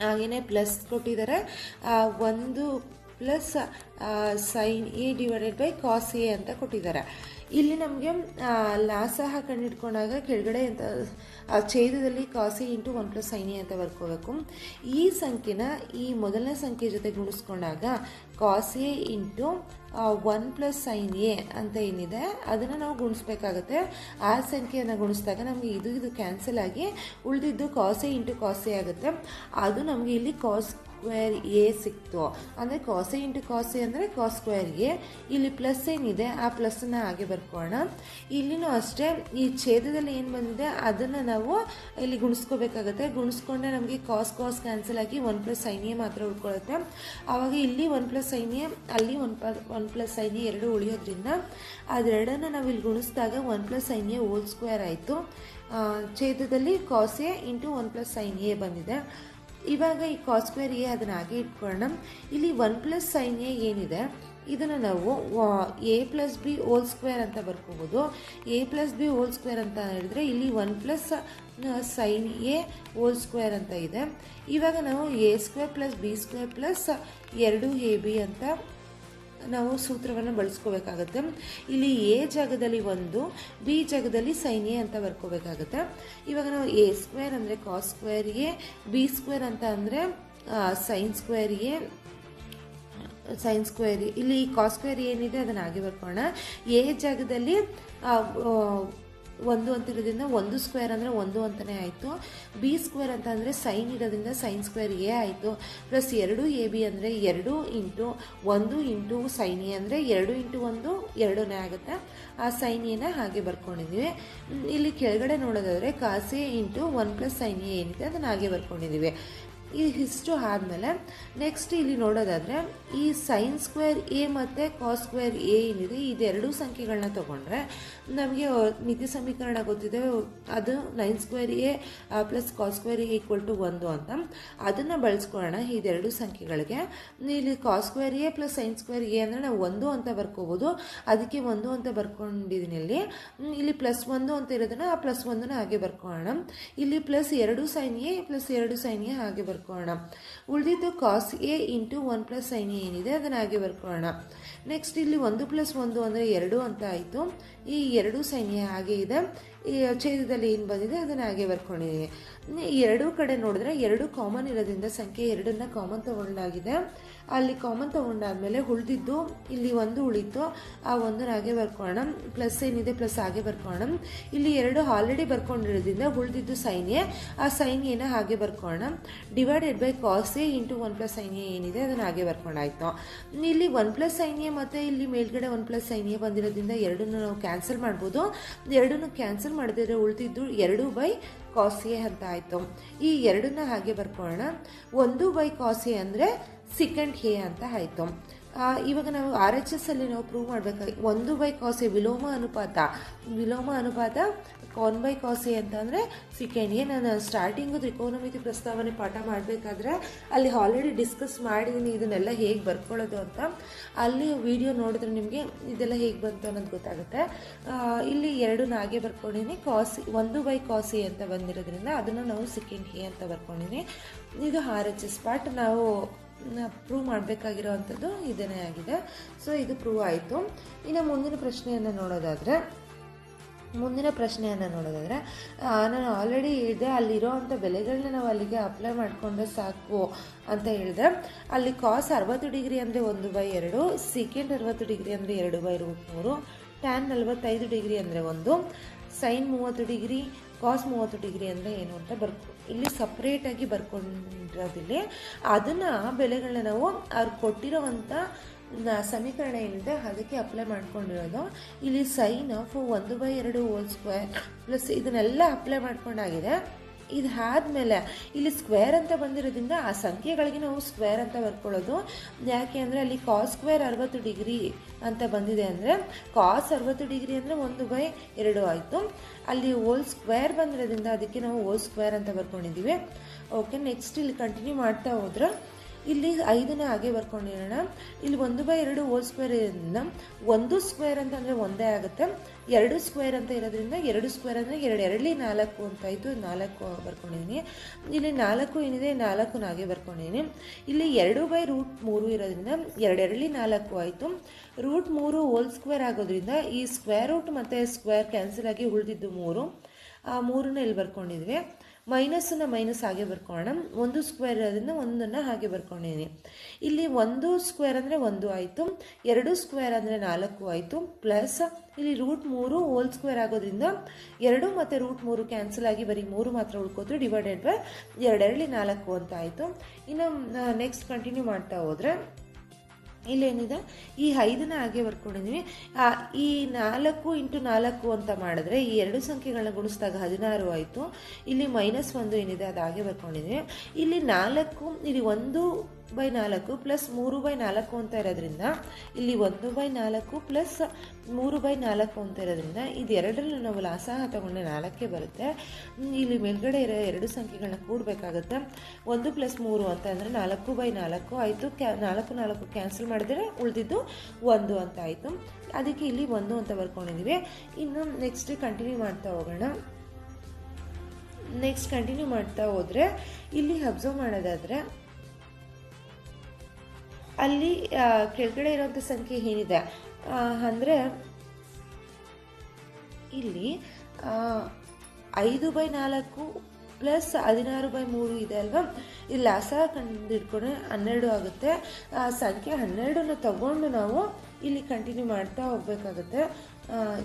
ಹಾಗೆಯೇ ಪ್ಲಸ್ ಕೊಟ್ಟಿದ್ದಾರೆ 1 + sin A divided by cos A ಅಂತ ಕೊಟ್ಟಿದ್ದಾರೆ. ಇಲ್ಲಿ ನಮಗೆ ಲಾಸಹ ಕಂಡುಹಿಡ್ಕೊಂಡಾಗ ಕೆಳಗಡೆ ಅಂತ ಛೇದದಲ್ಲಿ cos A into 1 + sin A ಅಂತ ಬರ್ಕೋಬೇಕು. ಈ ಸಂಖ್ಯೆನ ಈ ಮೊದಲನೇ ಸಂಖ್ಯೆ ಜೊತೆ ಗುಣಿಸ್ಕೊಂಡಾಗ cos A into 1 + sin A ಅಂತ ಏನಿದೆ ಅದನ್ನು ನಾವು ಗುಣಿಸ್ಬೇಕಾಗತ್ತೆ. ಆ ಸಂಖ್ಯೆಯನ್ನು ಗುಣಿಸಿದಾಗ ನಮಗೆ ಇದು ಕ್ಯಾನ್ಸಲ್ ಆಗಿ ಉಳಿದಿದ್ದು cos A into cos A ಆಗುತ್ತೆ. ಅದು ನಮಗೆ ಇಲ್ಲಿ ಕಾಸ್ ಸ್ಕ್ವೇರ್ ಎ ಸಿಕ್ತು. ಅಂದರೆ cos A into cos A ಅಂದರೆ ಕಾಸ್ ಸ್ಕ್ವೇರ್ ಎ. ಇಲ್ಲಿ ಪ್ಲಸ್ ಏನಿದೆ ಆ ಪ್ಲಸ್ಸನ್ನು ಹಾಗೆ ಬರ್ಕೋಣ. ಇಲ್ಲಿನೂ ಅಷ್ಟೇ, ಈ ಛೇದದಲ್ಲಿ ಏನು ಬಂದಿದೆ ಅದನ್ನು ನಾವು ಇಲ್ಲಿ ಗುಣಿಸ್ಕೋಬೇಕಾಗತ್ತೆ. ಗುಣಿಸ್ಕೊಂಡ್ರೆ ನಮಗೆ ಕಾಸ್ ಕ್ಯಾನ್ಸಲ್ ಆಗಿ 1 + sin ಎ ಮಾತ್ರ ಉಳ್ಕೊಳ್ಳುತ್ತೆ. ಆವಾಗ ಇಲ್ಲಿ 1 + sin ಎ, ಅಲ್ಲಿ 1 + sin ಎ ಎರಡು ಉಳಿಯೋದ್ರಿಂದ ಅದೆರಡನ್ನು ನಾವು ಇಲ್ಲಿ ಗುಣಿಸಿದಾಗ 1 + sin ಎ ಹೋಲ್ ಸ್ಕ್ವೇರ್ ಆಯಿತು. ಛೇದದಲ್ಲಿ cos A into 1 + sin A ಬಂದಿದೆ. ಇವಾಗ ಈ ಕಾಸ್ ಸ್ಕ್ವೇರ್ ಎ ಅದನ್ನು ಹಾಗೆ ಇಟ್ಕೊಳ್ಳೋಣ. ಇಲ್ಲಿ 1 + sin ಎ ಏನಿದೆ ಇದನ್ನು ನಾವು A plus B whole square ಅಂತ ಬರ್ಕೋಬೋದು. A plus B whole square ಅಂತ ಹೇಳಿದ್ರೆ ಇಲ್ಲಿ 1 plus sine A whole square ಅಂತ ಇದೆ. ಇವಾಗ ನಾವು A square plus B square plus 2ab ಅಂತ ನಾವು ಸೂತ್ರವನ್ನು ಬಳಸ್ಕೋಬೇಕಾಗತ್ತೆ. ಇಲ್ಲಿ ಎ ಜಾಗದಲ್ಲಿ 1, ಬಿ ಜಾಗದಲ್ಲಿ ಸೈನ್ ಎ ಅಂತ ಬರ್ಕೋಬೇಕಾಗತ್ತೆ. ಇವಾಗ ನಾವು ಎ ಸ್ಕ್ವೇರ್ ಅಂದರೆ cos square A, B square ಅಂತ ಅಂದರೆ sine square A, sine square ಇಲ್ಲಿ ಕಾಸ್ ಸ್ಕ್ವೇರ್ ಏನಿದೆ ಅದನ್ನು ಹಾಗೆ ಬರ್ಕೋಣ. ಎ ಜಾಗದಲ್ಲಿ 1 ಅಂತ ಇರೋದ್ರಿಂದ 1 ಸ್ಕ್ವೇರ್ ಅಂದರೆ 1 ಅಂತಲೇ ಆಯಿತು. ಬಿ ಸ್ಕ್ವೇರ್ ಅಂತ ಅಂದರೆ ಸೈನ್ ಇರೋದ್ರಿಂದ ಸೈನ್ ಸ್ಕ್ವೇರ್ ಎ ಆಯಿತು. ಪ್ಲಸ್ 2ab ಅಂದರೆ 2 ಇಂಟು 1 ಇಂಟು ಸೈನ್ ಎ ಅಂದರೆ 2 ಇಂಟು 1 2ನೇ ಆಗುತ್ತೆ. ಆ ಸೈನ್ ಎನ ಹಾಗೆ ಬರ್ಕೊಂಡಿದ್ದೀವಿ. ಇಲ್ಲಿ ಕೆಳಗಡೆ ನೋಡೋದಾದರೆ cos A into 1 plus sine A ಏನಿದೆ ಅದನ್ನು ಹಾಗೆ ಬರ್ಕೊಂಡಿದ್ದೀವಿ. ಇಷ್ಟು ಆದಮೇಲೆ ನೆಕ್ಸ್ಟ್ ಇಲ್ಲಿ ನೋಡೋದಾದರೆ ಈ ಸೈನ್ ಸ್ಕ್ವೇರ್ ಎ ಮತ್ತು ಕಾಸ್ ಸ್ಕ್ವೇರ್ ಎ ಏನಿದೆ ಇದೆರಡೂ ಸಂಖ್ಯೆಗಳನ್ನ ತೊಗೊಂಡ್ರೆ ನಮಗೆ ಮಿತಿ ಸಮೀಕರಣ ಗೊತ್ತಿದೆ, ಅದು 9 square A plus cos square A equal to 1 ಅಂತ. ಅದನ್ನು ಬಳಸ್ಕೊಳ್ಳೋಣ ಇದೆರಡು ಸಂಖ್ಯೆಗಳಿಗೆ. ಇಲ್ಲಿ cos square A plus sine square A ಅಂದರೆ ನಾವು 1 ಅಂತ ಬರ್ಕೋಬೋದು. ಅದಕ್ಕೆ 1 ಅಂತ ಬರ್ಕೊಂಡಿದ್ದೀನಿ. ಇಲ್ಲಿ ಪ್ಲಸ್ 1 ಅಂತ ಇರೋದನ್ನ ಆ ಪ್ಲಸ್ 1ನ ಹಾಗೆ ಬರ್ಕೊಳ್ಳೋಣ. ಇಲ್ಲಿ plus 2 sine A plus 2 sine A ಹಾಗೆ ಬರ್ಕೊಳ್ಳೋಣ. ಉಳಿದಿದ್ದು cos A into 1 plus sine A ಏನಿದೆ ಅದನ್ನು ಹಾಗೆ ಬರ್ಕೊಳ್ಳೋಣ. ನೆಕ್ಸ್ಟ್ ಇಲ್ಲಿ 1 ಪ್ಲಸ್ 1 ಅಂದರೆ 2 ಅಂತ ಆಯಿತು. ಈ 2 ಸೈನ್ ಎ ಹಾಗೆ ಇದೆ. ಈ ಛೇದದಲ್ಲಿ ಏನು ಬಂದಿದೆ ಅದನ್ನು ಹಾಗೆ ಬರ್ಕೊಂಡಿದ್ದೀನಿ. ಎರಡೂ ಕಡೆ ನೋಡಿದ್ರೆ 2 ಕಾಮನ್ ಇರೋದ್ರಿಂದ ಸಂಖ್ಯೆ 2ನ್ನ ಕಾಮನ್ ತೊಗೊಂಡಾಗಿದೆ. ಅಲ್ಲಿ ಕಾಮನ್ ತೊಗೊಂಡಾದ್ಮೇಲೆ ಉಳಿದಿದ್ದು ಇಲ್ಲಿ 1 ಉಳಿತು, ಆ 1ನ ಹಾಗೆ ಬರ್ಕೊಳ್ಳೋಣ. ಪ್ಲಸ್ ಏನಿದೆ ಪ್ಲಸ್ ಹಾಗೆ ಬರ್ಕೊಳ್ಳೋಣ. ಇಲ್ಲಿ 2 ಆಲ್ರೆಡಿ ಬರ್ಕೊಂಡಿರೋದ್ರಿಂದ ಉಳಿದಿದ್ದು ಸೈನ್ ಎ, ಆ ಸೈನ್ ಎನ ಹಾಗೆ ಬರ್ಕೊಳ್ಳೋಣ. Divided by cos A into 1 plus sine A ಏನಿದೆ ಅದನ್ನು ಹಾಗೆ ಬರ್ಕೊಂಡಾಯ್ತು. ಇಲ್ಲಿ 1 ಪ್ಲಸ್ ಸೈನ್ ಎ ಮತ್ತು ಇಲ್ಲಿ ಮೇಲ್ಗಡೆ 1 ಪ್ಲಸ್ ಸೈನ್ ಎ ಬಂದಿರೋದ್ರಿಂದ 2ನ್ನು ನಾವು ಕ್ಯಾನ್ಸಲ್ ಮಾಡ್ಬೋದು. 2ನ್ನು ಕ್ಯಾನ್ಸಲ್ ಮಾಡಿದ್ರೆ ಉಳಿದಿದ್ದು 2 ಬೈ ಕಾಸ್ ಎ ಅಂತ ಆಯಿತು. ಈ 2ನ್ನ ಹಾಗೆ ಬರ್ಕೊಳ್ಳೋಣ. 1 ಬೈ ಕಾಸ್ ಎ ಅಂದರೆ ಸೆಕೆಂಡ್ ಎ ಅಂತ ಆಯಿತು. ಇವಾಗ ನಾವು RHS ಅಲ್ಲಿ ನಾವು ಪ್ರೂವ್ ಮಾಡಬೇಕಾಗಿ 1 ಬೈ ಕಾಸ್ ಎ ವಿಲೋಮ ಅನುಪಾತ 1 ಬೈ ಕಾಸ್ ಎ ಅಂತ ಅಂದರೆ ಸೆಕೆಂಡ್ ಎ. ನಾನು ಸ್ಟಾರ್ಟಿಂಗು ತ್ರಿಕೋನಮಿತಿ ಪ್ರಸ್ತಾವನೆ ಪಾಠ ಮಾಡಬೇಕಾದ್ರೆ ಅಲ್ಲಿ ಆಲ್ರೆಡಿ ಡಿಸ್ಕಸ್ ಮಾಡಿದ್ದೀನಿ ಇದನ್ನೆಲ್ಲ ಹೇಗೆ ಬರ್ಕೊಳ್ಳೋದು ಅಂತ. ಅಲ್ಲಿ ವಿಡಿಯೋ ನೋಡಿದ್ರೆ ನಿಮಗೆ ಇದೆಲ್ಲ ಹೇಗೆ ಬಂತು ಅನ್ನೋದು ಗೊತ್ತಾಗುತ್ತೆ. ಇಲ್ಲಿ 2ನ್ನ ಹಾಗೆ ಬರ್ಕೊಂಡಿದ್ದೀನಿ. 1 ಬೈ ಕಾಸ್ ಎ ಅಂತ ಬಂದಿರೋದ್ರಿಂದ ಅದನ್ನು ನಾವು ಸೆಕೆಂಡ್ ಎ ಅಂತ ಬರ್ಕೊಂಡಿದ್ದೀನಿ. ಇದು RHS ಪಾರ್ಟ್ ನಾವು ಪ್ರೂವ್ ಮಾಡಬೇಕಾಗಿರೋವಂಥದ್ದು ಇದನ್ನೇ ಆಗಿದೆ. ಸೊ ಇದು ಪ್ರೂವ್ ಆಯಿತು. ಇನ್ನು ಮುಂದಿನ ಪ್ರಶ್ನೆಯನ್ನು ನೋಡೋದಾದರೆ ನಾನು ಆಲ್ರೆಡಿ ಹೇಳಿದೆ ಅಲ್ಲಿರೋವಂಥ ಬೆಲೆಗಳನ್ನ ನಾವು ಅಲ್ಲಿಗೆ ಅಪ್ಲೈ ಮಾಡಿಕೊಂಡ್ರೆ ಸಾಕು ಅಂತ ಹೇಳಿದೆ. ಅಲ್ಲಿ ಕಾಸ್ 60 ಡಿಗ್ರಿ ಅಂದರೆ 1/2, ಸೆಕೆಂಡ್ 60 ಡಿಗ್ರಿ ಅಂದರೆ 2/√3, ಟ್ಯಾನ್ 45 ಡಿಗ್ರಿ ಅಂದರೆ 1, ಸೈನ್ 30 ಡಿಗ್ರಿ, ಕಾಸ್ 30 ಡಿಗ್ರಿ ಅಂದರೆ ಏನು ಅಂತ ಇಲ್ಲಿ ಸಪ್ರೇಟಾಗಿ ಬರ್ಕೊಂಡಿರೋದಿಲ್ಲಿ. ಅದನ್ನು ಬೆಲೆಗಳನ್ನ ನಾವು ಅವ್ರು ಕೊಟ್ಟಿರೋವಂಥ ಸಮೀಕರಣ ಏನಿದೆ ಅದಕ್ಕೆ ಅಪ್ಲೈ ಮಾಡ್ಕೊಂಡಿರೋದು. ಇಲ್ಲಿ sine of 1/2 whole square plus ಇದನ್ನೆಲ್ಲ ಅಪ್ಲೈ ಮಾಡ್ಕೊಂಡಾಗಿದೆ. ಇದು ಆದಮೇಲೆ ಇಲ್ಲಿ ಸ್ಕ್ವೇರ್ ಅಂತ ಬಂದಿರೋದ್ರಿಂದ ಆ ಸಂಖ್ಯೆಗಳಿಗೆ ನಾವು ಸ್ಕ್ವೇರ್ ಅಂತ ಬರ್ಕೊಳ್ಳೋದು. ಯಾಕೆ ಅಂದರೆ ಅಲ್ಲಿ ಕಾಸ್ ಸ್ಕ್ವೇರ್ 60 ಡಿಗ್ರಿ ಅಂತ ಬಂದಿದೆ ಅಂದರೆ ಕಾಸ್ 60 ಡಿಗ್ರಿ ಅಂದರೆ 1/2 ಆಯಿತು. ಅಲ್ಲಿ ಹೋಲ್ ಸ್ಕ್ವೇರ್ ಬಂದಿರೋದ್ರಿಂದ ಅದಕ್ಕೆ ನಾವು ಹೋಲ್ ಸ್ಕ್ವೇರ್ ಅಂತ ಬರ್ಕೊಂಡಿದ್ದೀವಿ. ಓಕೆ, ನೆಕ್ಸ್ಟ್ ಇಲ್ಲಿ ಕಂಟಿನ್ಯೂ ಮಾಡ್ತಾ ಹೋದ್ರೆ ಇಲ್ಲಿ 5ನ್ನ ಹಾಗೆ ಬರ್ಕೊಂಡಿರೋಣ. ಇಲ್ಲಿ 1/2 ಹೋಲ್ ಸ್ಕ್ವೇರ್ ಇರೋದ್ರಿಂದ 1 ಸ್ಕ್ವೇರ್ ಅಂತಂದರೆ 1 ಆಗುತ್ತೆ. 2 ಸ್ಕ್ವೇರ್ ಅಂತ ಇರೋದ್ರಿಂದ 2 ಸ್ಕ್ವೇರ್ ಅಂದರೆ 2 4 ಅಂತಾಯಿತು. 4 ಬರ್ಕೊಂಡಿದ್ದೀನಿ. ಇಲ್ಲಿ 4 ಏನಿದೆ 4ನ್ನ ಹಾಗೆ ಬರ್ಕೊಂಡಿದ್ದೀನಿ. ಇಲ್ಲಿ 2/√3 ಇರೋದ್ರಿಂದ 2 4 ಆಯಿತು. √3 ಹೋಲ್ ಸ್ಕ್ವೇರ್ ಆಗೋದ್ರಿಂದ ಈ ಸ್ಕ್ವೇರ್ ರೂಟ್ ಮತ್ತು ಸ್ಕ್ವೇರ್ ಕ್ಯಾನ್ಸಲ್ ಆಗಿ ಉಳಿದಿದ್ದು 3. ಆ 3ನ್ನ ಇಲ್ಲಿ ಬರ್ಕೊಂಡಿದ್ವಿ. ಮೈನಸ್ಸನ್ನು ಮೈನಸ್ ಹಾಗೆ ಬರ್ಕೊಳ್ಳೋಣ. 1 ಸ್ಕ್ವೇರ್ ಇರೋದ್ರಿಂದ 1ನ್ನು ಹಾಗೆ ಬರ್ಕೊಂಡಿದ್ದೀನಿ. ಇಲ್ಲಿ 1 ಸ್ಕ್ವೇರ್ ಅಂದರೆ 1 ಆಯಿತು. 2 ಸ್ಕ್ವೇರ್ ಅಂದರೆ 4 ಆಯಿತು. ಪ್ಲಸ್ ಇಲ್ಲಿ √3 ಹೋಲ್ ಸ್ಕ್ವೇರ್ ಆಗೋದ್ರಿಂದ 2 ಮತ್ತು √3 ಕ್ಯಾನ್ಸಲ್ ಆಗಿ ಬರೀ 3 ಮಾತ್ರ ಉಳ್ಕೋತು. ಡಿವೈಡೆಡ್ ಬೈ 2 4 ಅಂತ ಆಯಿತು. ಇನ್ನು ನೆಕ್ಸ್ಟ್ ಕಂಟಿನ್ಯೂ ಮಾಡ್ತಾ ಹೋದರೆ ಇಲ್ಲೇನಿದೆ ಈ 5ನ್ನ ಹಾಗೆ ಬರ್ಕೊಂಡಿದ್ದೀವಿ. ಈ 4 ಇಂಟು 4 ಅಂತ ಮಾಡಿದ್ರೆ ಈ 2 ಸಂಖ್ಯೆಗಳನ್ನ ಗುಣಿಸಿದಾಗ 16 ಆಯಿತು. ಇಲ್ಲಿ -1 ಏನಿದೆ ಅದು ಹಾಗೆ ಬರ್ಕೊಂಡಿದ್ದೀವಿ. ಇಲ್ಲಿ 4 ಇಲ್ಲಿ 1 ಬೈ 4 ಪ್ಲಸ್ 3/4 ಅಂತ ಇರೋದ್ರಿಂದ ಇಲ್ಲಿ 1/4 ಪ್ಲಸ್ 3/4 ಅಂತ ಇರೋದ್ರಿಂದ ಇದು ಎರಡರಲ್ಲೂ ನಾವು ಲಾಸಹ ತಗೊಂಡ್ರೆ 4 ಬರುತ್ತೆ. ಇಲ್ಲಿ ಮೇಲ್ಗಡೆ ಇರೋ ಎರಡು ಸಂಖ್ಯೆಗಳನ್ನ ಕೂಡಬೇಕಾಗುತ್ತೆ. 1 + 3 ಅಂತ ಅಂದರೆ 4/4 ಆಯಿತು. 4 ಕ್ಯಾನ್ಸಲ್ ಮಾಡಿದರೆ ಉಳಿದಿದ್ದು 1 ಅಂತ ಆಯಿತು. ಅದಕ್ಕೆ ಇಲ್ಲಿ 1 ಅಂತ ಬರ್ಕೊಂಡಿದ್ದೀವಿ. ಇನ್ನು ನೆಕ್ಸ್ಟ್ ಕಂಟಿನ್ಯೂ ಮಾಡ್ತಾ ಹೋಗೋಣ. ನೆಕ್ಸ್ಟ್ ಕಂಟಿನ್ಯೂ ಮಾಡ್ತಾ ಹೋದರೆ ಇಲ್ಲಿ ಅಬ್ಸರ್ವ್ ಮಾಡೋದಾದರೆ ಅಲ್ಲಿ ಕೆಳಗಡೆ ಇರೋಂಥ ಸಂಖ್ಯೆ ಏನಿದೆ ಅಂದರೆ ಇಲ್ಲಿ 5/4 ಪ್ಲಸ್ 16/3 ಇದೆ ಅಲ್ವಾ. ಇಲ್ಲಿ ಲಾಸಹ ಕಂಡುಹಿಡ್ಕೊಂಡ್ರೆ 12 ಆಗುತ್ತೆ. ಸಂಖ್ಯೆ 12ನ ತಗೊಂಡು ನಾವು ಇಲ್ಲಿ ಕಂಟಿನ್ಯೂ ಮಾಡ್ತಾ ಹೋಗ್ಬೇಕಾಗುತ್ತೆ.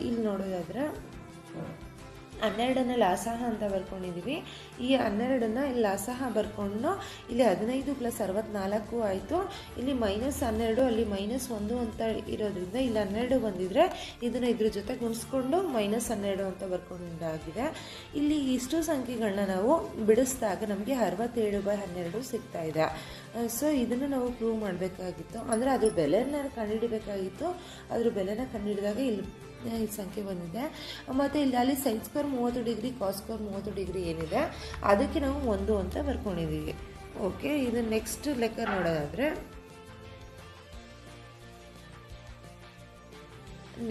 ಇಲ್ಲಿ ನೋಡೋದಾದರೆ 12ನ ಲಾಸಹ ಅಂತ ಬರ್ಕೊಂಡಿದ್ದೀವಿ. ಈ 12ನ ಇಲ್ಲಿ ಲಾಸಹ ಬರ್ಕೊಂಡು ಇಲ್ಲಿ 15 + 64 ಆಯಿತು. ಇಲ್ಲಿ -12 ಅಲ್ಲಿ -1 ಅಂತ ಇರೋದ್ರಿಂದ ಇಲ್ಲಿ 12 ಬಂದಿದ್ರೆ ಇದನ್ನು ಇದ್ರ ಜೊತೆ ಗುಣಿಸ್ಕೊಂಡು -12 ಅಂತ ಬರ್ಕೊಂಡಾಗಿದೆ. ಇಲ್ಲಿ ಇಷ್ಟು ಸಂಖ್ಯೆಗಳನ್ನ ನಾವು ಬಿಡಿಸಿದಾಗ ನಮಗೆ 67/12 ಸಿಗ್ತಾ ಇದೆ. ಸೊ ಇದನ್ನು ನಾವು ಪ್ರೂವ್ ಮಾಡಬೇಕಾಗಿತ್ತು, ಅಂದರೆ ಅದ್ರ ಬೆಲೆನ ಕಂಡುಹಿಡಬೇಕಾಗಿತ್ತು. ಅದ್ರ ಬೆಲೆನ ಕಂಡುಹಿಡಿದಾಗ ಇಲ್ಲಿ ಈ ಸಂಖ್ಯೆ ಬಂದಿದೆ. ಮತ್ತು ಇಲ್ಲಿ ಅಲ್ಲಿ sin² 30 ಡಿಗ್ರಿ cos² 30 ಡಿಗ್ರಿ ಏನಿದೆ ಅದಕ್ಕೆ ನಾವು 1 ಅಂತ ಬರ್ಕೊಂಡಿದ್ದೀವಿ. ಓಕೆ, ಇದು ನೆಕ್ಸ್ಟ್ ಲೆಕ್ಕ ನೋಡೋದಾದರೆ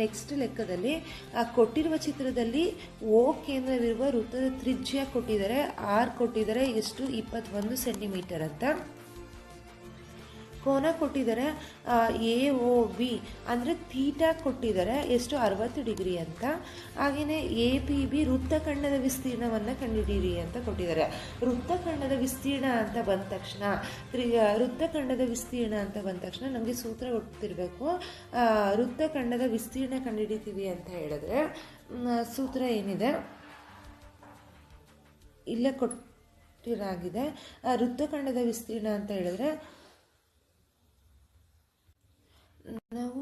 ನೆಕ್ಸ್ಟ್ ಲೆಕ್ಕದಲ್ಲಿ ಕೊಟ್ಟಿರುವ ಚಿತ್ರದಲ್ಲಿ O ಕೇಂದ್ರವಿರುವ ವೃತ್ತದ ತ್ರಿಜ್ಯ ಕೊಟ್ಟಿದ್ದಾರೆ, R ಕೊಟ್ಟಿದ್ದಾರೆ ಎಷ್ಟು 21 ಸೆಂಟಿಮೀಟರ್ ಅಂತ. ಕೋನ ಕೊಟ್ಟಿದ್ದಾರೆ AOB ಅಂದರೆ ಥೀಟಾ ಕೊಟ್ಟಿದ್ದಾರೆ ಎಷ್ಟು 60 ಡಿಗ್ರಿ ಅಂತ. ಹಾಗೆಯೇ APB ವೃತ್ತಖಂಡದ ವಿಸ್ತೀರ್ಣವನ್ನು ಕಂಡುಹಿಡಿಯಿರಿ ಅಂತ ಕೊಟ್ಟಿದ್ದಾರೆ. ವೃತ್ತಖಂಡದ ವಿಸ್ತೀರ್ಣ ಅಂತ ಬಂದ ತಕ್ಷಣ ವೃತ್ತಖಂಡದ ವಿಸ್ತೀರ್ಣ ಅಂತ ಬಂದ ತಕ್ಷಣ ನಮಗೆ ಸೂತ್ರ ಗೊತ್ತಿರಬೇಕು. ವೃತ್ತಖಂಡದ ವಿಸ್ತೀರ್ಣ ಕಂಡುಹಿಡಿತೀವಿ ಅಂತ ಹೇಳಿದ್ರೆ ಸೂತ್ರ ಏನಿದೆ ಇಲ್ಲೇ ಕೊಟ್ಟಿರಾಗಿದೆ. ವೃತ್ತಖಂಡದ ವಿಸ್ತೀರ್ಣ ಅಂತ ಹೇಳಿದ್ರೆ ನಾವು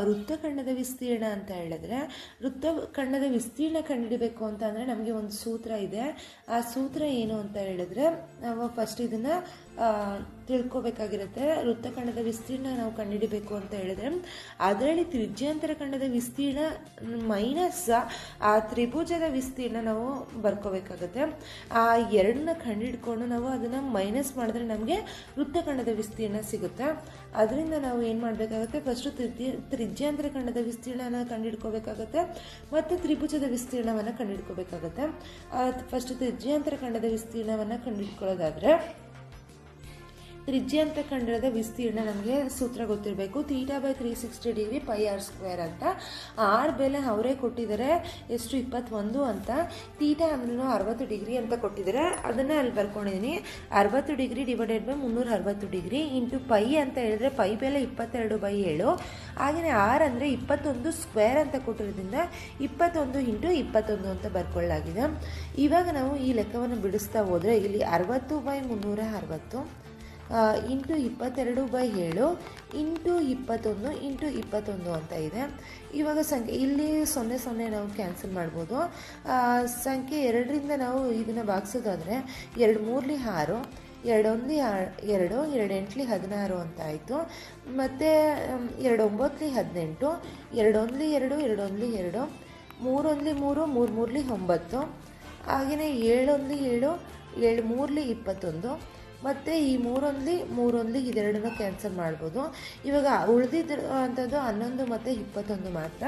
ವೃತ್ತಖಂಡದ ವಿಸ್ತೀರ್ಣ ಅಂತ ಹೇಳಿದ್ರೆ ವೃತ್ತಖಂಡದ ವಿಸ್ತೀರ್ಣ ಕಂಡುಹಿಡಬೇಕು ಅಂತ ಅಂದರೆ ನಮಗೆ ಒಂದು ಸೂತ್ರ ಇದೆ. ಆ ಸೂತ್ರ ಏನು ಅಂತ ಹೇಳಿದ್ರೆ ನಾವು ಫಸ್ಟ್ ಇದನ್ನು ತಿಳ್ಕೊಬೇಕಾಗಿರುತ್ತೆ. ವೃತ್ತಖಂಡದ ವಿಸ್ತೀರ್ಣ ನಾವು ಕಂಡುಹಿಡಬೇಕು ಅಂತ ಹೇಳಿದ್ರೆ ಅದರಲ್ಲಿ ತ್ರಿಜ್ಯಾಂತರ ಖಂಡದ ವಿಸ್ತೀರ್ಣ ಮೈನಸ್ ಆ ತ್ರಿಭುಜದ ವಿಸ್ತೀರ್ಣ ನಾವು ಬರ್ಕೋಬೇಕಾಗುತ್ತೆ. ಆ ಎರಡನ್ನ ಕಂಡುಹಿಡ್ಕೊಂಡು ನಾವು ಅದನ್ನು ಮೈನಸ್ ಮಾಡಿದ್ರೆ ನಮಗೆ ವೃತ್ತಖಂಡದ ವಿಸ್ತೀರ್ಣ ಸಿಗುತ್ತೆ. ಅದರಿಂದ ನಾವು ಏನು ಮಾಡಬೇಕಾಗುತ್ತೆ, ಫಸ್ಟು ತ್ರಿಜ್ಯಾಂತರ ಖಂಡದ ವಿಸ್ತೀರ್ಣನ ಕಂಡುಹಿಡ್ಕೋಬೇಕಾಗುತ್ತೆ ಮತ್ತು ತ್ರಿಭುಜದ ವಿಸ್ತೀರ್ಣವನ್ನು ಕಂಡುಹಿಡ್ಕೋಬೇಕಾಗುತ್ತೆ. ಫಸ್ಟ್ ತ್ರಿಜ್ಯಾಂತರ ಖಂಡದ ವಿಸ್ತೀರ್ಣವನ್ನು ಕಂಡುಹಿಡ್ಕೊಳ್ಳೋದಾದರೆ ತ್ರಿಜ್ಯಾಂತರ ಖಂಡದ ವಿಸ್ತೀರ್ಣ ನಮಗೆ ಸೂತ್ರ ಗೊತ್ತಿರಬೇಕು. θ/360 ಡಿಗ್ರಿ πr² ಅಂತ. ಆರ್ ಬೆಲೆ ಅವರೇ ಕೊಟ್ಟಿದ್ದಾರೆ ಎಷ್ಟು 21 ಅಂತ. ಥೀಟಾ ಅಂದ್ರೂ 60 ಡಿಗ್ರಿ ಅಂತ ಕೊಟ್ಟಿದ್ದಾರೆ, ಅದನ್ನು ಅಲ್ಲಿ ಬರ್ಕೊಂಡಿದ್ದೀನಿ. 60 ಡಿಗ್ರಿ / 360 ಡಿಗ್ರಿ ಇಂಟು ಪೈ ಅಂತ ಹೇಳಿದ್ರೆ ಪೈ ಬೆಲೆ 22/7. ಹಾಗೆಯೇ ಆರ್ ಅಂದರೆ 21² ಅಂತ ಕೊಟ್ಟಿರೋದ್ರಿಂದ 21 × 21 ಅಂತ ಬರ್ಕೊಳ್ಳಾಗಿದೆ. ಇವಾಗ ನಾವು ಈ ಲೆಕ್ಕವನ್ನು ಬಿಡಿಸ್ತಾ ಹೋದರೆ ಇಲ್ಲಿ 60/360 ಇಂಟು 22/7 ಇಂಟು 21 ಇಂಟು 21 ಅಂತ ಇದೆ. ಇವಾಗ ಸಂಖ್ಯೆ ಇಲ್ಲಿ 0 ನಾವು ಕ್ಯಾನ್ಸಲ್ ಮಾಡ್ಬೋದು. ಸಂಖ್ಯೆ 2ರಿಂದ ನಾವು ಇದನ್ನು ಭಾಗಿಸೋದಾದರೆ 2 3 6, 2 1 2, 2 8 16 ಅಂತ ಆಯಿತು. ಮತ್ತು 2 9 18, 2 1 2, 2 1 2, 3 1 3, 3 3 9. ಹಾಗೆಯೇ 7 1 7, 7 3 21 ಮತ್ತು ಈ 3 1 3 1 ಇದೆರಡನ್ನು ಕ್ಯಾನ್ಸಲ್ ಮಾಡ್ಬೋದು. ಇವಾಗ ಉಳಿದಿದ್ದು ಅಂಥದ್ದು 11 ಮತ್ತು 21 ಮಾತ್ರ.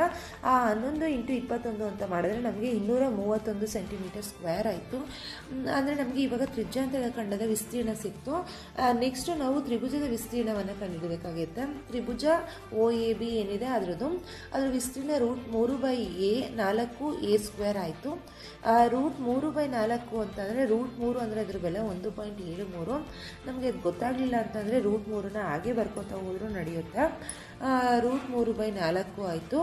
ಆ 11 × 21 ಅಂತ ಮಾಡಿದ್ರೆ ನಮಗೆ 231 ಸೆಂಟಿಮೀಟರ್ ಸ್ಕ್ವೇರ್ ಆಯಿತು. ಅಂದರೆ ನಮಗೆ ಇವಾಗ ತ್ರಿಜ್ಯಾಂತರ ಖಂಡದ ವಿಸ್ತೀರ್ಣ ಸಿಕ್ತು. ನೆಕ್ಸ್ಟು ನಾವು ತ್ರಿಭುಜದ ವಿಸ್ತೀರ್ಣವನ್ನು ಕಂಡುಹಿಡಬೇಕಾಗುತ್ತೆ. ತ್ರಿಭುಜ OAB ಏನಿದೆ ಅದ್ರ ವಿಸ್ತೀರ್ಣ √3/a 4a² ಆಯಿತು. √3/4 ಅಂತಂದರೆ √3 ಅಂದರೆ ಅದ್ರ ಬೆಲೆ 1.73. ನಮಗೆ ಅದು ಗೊತ್ತಾಗಲಿಲ್ಲ ಅಂತಂದರೆ √3ನ ಹಾಗೆ ಬರ್ಕೊತಾ ಹೋದರೂ ನಡೆಯುತ್ತೆ. √3/4 ಆಯಿತು.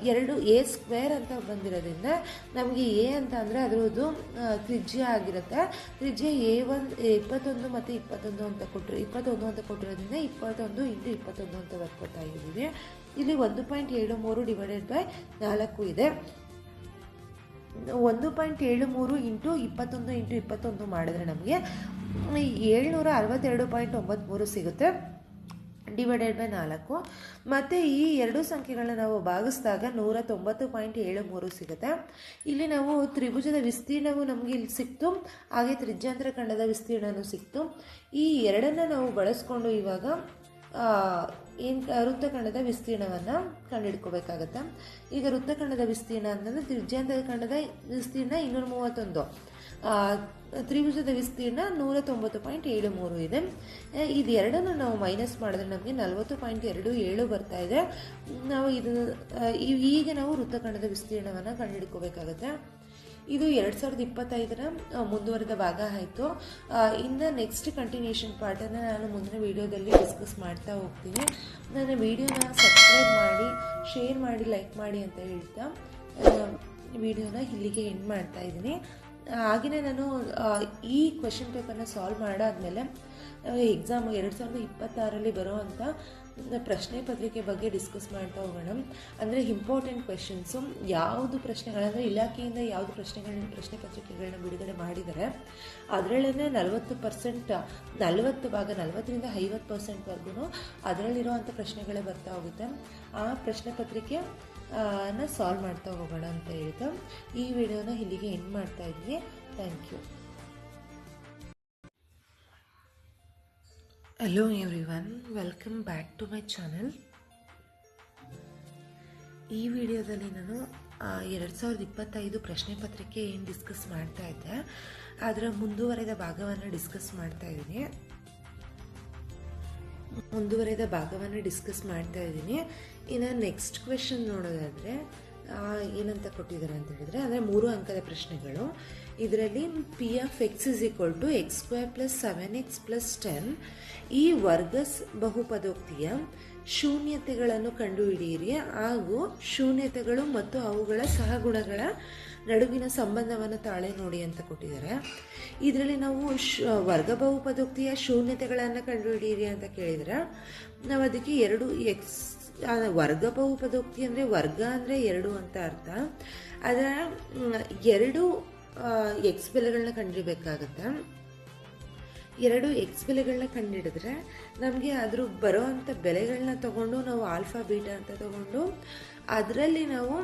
2a² ಅಂತ ಬಂದಿರೋದ್ರಿಂದ ನಮಗೆ ಎ ಅಂತ ಅಂದರೆ ಅದರದ್ದು ತ್ರಿಜ್ಯ ಆಗಿರುತ್ತೆ. ತ್ರಿಜ್ಯ A1 21 ಮತ್ತು 21 ಅಂತ ಕೊಟ್ಟಿರೋದ್ರಿಂದ 21 × 21 ಅಂತ ಬರ್ಕೊತಾ ಇದ್ದೀವಿ. ಇಲ್ಲಿ 1.73 / 4 ಇದೆ. 1.73 × 21 × 21 ಮಾಡಿದ್ರೆ ನಮಗೆ 762.93 ಸಿಗುತ್ತೆ ಡಿವೈಡೆಡ್ ಬೈ 4. ಮತ್ತು ಈ ಎರಡು ಸಂಖ್ಯೆಗಳನ್ನ ನಾವು ಭಾಗಿಸಿದಾಗ 190.73 ಸಿಗುತ್ತೆ. ಇಲ್ಲಿ ನಾವು ತ್ರಿಭುಜದ ವಿಸ್ತೀರ್ಣವು ನಮಗೆ ಇಲ್ಲಿ ಸಿಕ್ತು, ಹಾಗೆ ತ್ರಿಜ್ಯಾಂತರ ಖಂಡದ ವಿಸ್ತೀರ್ಣವೂ ಸಿಕ್ತು. ಈ ಎರಡನ್ನು ನಾವು ಬಳಸ್ಕೊಂಡು ಇವಾಗ ವೃತ್ತಖಂಡದ ವಿಸ್ತೀರ್ಣವನ್ನು ಕಂಡುಹಿಡ್ಕೋಬೇಕಾಗತ್ತೆ. ಈಗ ವೃತ್ತಖಂಡದ ವಿಸ್ತೀರ್ಣ ಅಂತಂದರೆ ತ್ರಿಜ್ಯಾಂತರ ಖಂಡದ ವಿಸ್ತೀರ್ಣ 231, ತ್ರಿಭುಜದ ವಿಸ್ತೀರ್ಣ 190.73 ಇದೆ. ಇದು ಎರಡನ್ನು ನಾವು ಮೈನಸ್ ಮಾಡಿದ್ರೆ ನಮಗೆ 40.27 ಬರ್ತಾ ಇದೆ. ನಾವು ಈಗ ನಾವು ವೃತ್ತಖಂಡದ ವಿಸ್ತೀರ್ಣವನ್ನು ಕಂಡುಹಿಡ್ಕೋಬೇಕಾಗತ್ತೆ. ಇದು 2025ರ ಮುಂದುವರೆದ ಭಾಗ ಆಯಿತು. ಇನ್ನು ನೆಕ್ಸ್ಟ್ ಕಂಟಿನ್ಯೂಷನ್ ಪಾರ್ಟನ್ನು ನಾನು ಮುಂದಿನ ವೀಡಿಯೋದಲ್ಲಿ ಡಿಸ್ಕಸ್ ಮಾಡ್ತಾ ಹೋಗ್ತೀನಿ. ನನ್ನ ವೀಡಿಯೋನ ಸಬ್ಸ್ಕ್ರೈಬ್ ಮಾಡಿ, ಶೇರ್ ಮಾಡಿ, ಲೈಕ್ ಮಾಡಿ ಅಂತ ಹೇಳ್ತಾ ವಿಡಿಯೋನ ಇಲ್ಲಿಗೆ ಎಂಡ್ ಮಾಡ್ತಾ ಇದ್ದೀನಿ. ಹಾಗೆಯೇ ನಾನು ಈ ಕ್ವೆಶನ್ ಪೇಪರ್ನ ಸಾಲ್ವ್ ಮಾಡಾದಮೇಲೆ ಎಕ್ಸಾಮ್ 2026ರಲ್ಲಿ ಬರೋವಂಥ ಪ್ರಶ್ನೆ ಪತ್ರಿಕೆ ಬಗ್ಗೆ ಡಿಸ್ಕಸ್ ಮಾಡ್ತಾ ಹೋಗೋಣ. ಅಂದರೆ ಇಂಪಾರ್ಟೆಂಟ್ ಕ್ವೆಶನ್ಸು ಯಾವುದು ಪ್ರಶ್ನೆಗಳಂದರೆ ಇಲಾಖೆಯಿಂದ ಯಾವುದು ಪ್ರಶ್ನೆ ಪತ್ರಿಕೆಗಳನ್ನ ಬಿಡುಗಡೆ ಮಾಡಿದ್ದಾರೆ ಅದರಲ್ಲೇ 40% 40 ಭಾಗ 40ರಿಂದ 50%ವರೆಗೂ ಅದರಲ್ಲಿರುವಂಥ ಪ್ರಶ್ನೆಗಳೇ ಬರ್ತಾ ಹೋಗುತ್ತೆ. ಆ ಪ್ರಶ್ನೆ ಪತ್ರಿಕೆ ಸಾಲ್ವ್ ಮಾಡ್ತಾ ಹೋಗೋಣ ಅಂತ ಹೇಳ್ತಾ ಈ ವಿಡಿಯೋನ ಇಲ್ಲಿಗೆ ಎಂಡ್ ಮಾಡ್ತಾ ಇದ್ದೀನಿ. Thank you. Hello everyone, welcome back to my channel. ಈ ವಿಡಿಯೋದಲ್ಲಿ ನಾನು 2025 ಪ್ರಶ್ನೆ ಪತ್ರಿಕೆ ಏನು ಡಿಸ್ಕಸ್ ಮಾಡ್ತಾ ಇದ್ದೆ ಅದರ ಮುಂದುವರೆದ ಭಾಗವನ್ನು ಡಿಸ್ಕಸ್ ಮಾಡ್ತಾ ಇದ್ದೀನಿ. ಇನ್ನು ನೆಕ್ಸ್ಟ್ ಕ್ವೆಶನ್ ನೋಡೋದಾದರೆ ಏನಂತ ಕೊಟ್ಟಿದ್ದಾರೆ ಅಂತ ಹೇಳಿದ್ರೆ, ಅಂದರೆ 3 ಅಂಕದ ಪ್ರಶ್ನೆಗಳು. ಇದರಲ್ಲಿ P(x) = x² + 7x + 10 ಈ ವರ್ಗ ಬಹುಪದೋಕ್ತಿಯ ಶೂನ್ಯತೆಗಳನ್ನು ಕಂಡುಹಿಡಿಯಿರಿ ಹಾಗೂ ಶೂನ್ಯತೆಗಳು ಮತ್ತು ಅವುಗಳ ಸಹಗುಣಗಳ ನಡುವಿನ ಸಂಬಂಧವನ್ನು ತಾಳೆ ನೋಡಿ ಅಂತ ಕೊಟ್ಟಿದ್ದಾರೆ. ಇದರಲ್ಲಿ ನಾವು ವರ್ಗ ಬಹುಪದೋಕ್ತಿಯ ಶೂನ್ಯತೆಗಳನ್ನು ಕಂಡುಹಿಡಿಯಿರಿ ಅಂತ ಕೇಳಿದರೆ ನಾವು ಅದಕ್ಕೆ 2x ವರ್ಗ ಬಹುಪದೋಕ್ತಿ ಅಂದರೆ ವರ್ಗ ಅಂದರೆ 2 ಅಂತ ಅರ್ಥ. ಅದರ 2 x ಬೆಲೆಗಳನ್ನ ಕಂಡುಹಿಡಬೇಕಾಗತ್ತೆ. 2 x ಬೆಲೆಗಳನ್ನ ಕಂಡುಹಿಡಿದ್ರೆ ನಮಗೆ ಅದ್ರ ಬರೋವಂಥ ಬೆಲೆಗಳನ್ನ ತಗೊಂಡು ನಾವು ಆಲ್ಫಾ ಬೀಟಾ ಅಂತ ತಗೊಂಡು ಅದರಲ್ಲಿ ನಾವು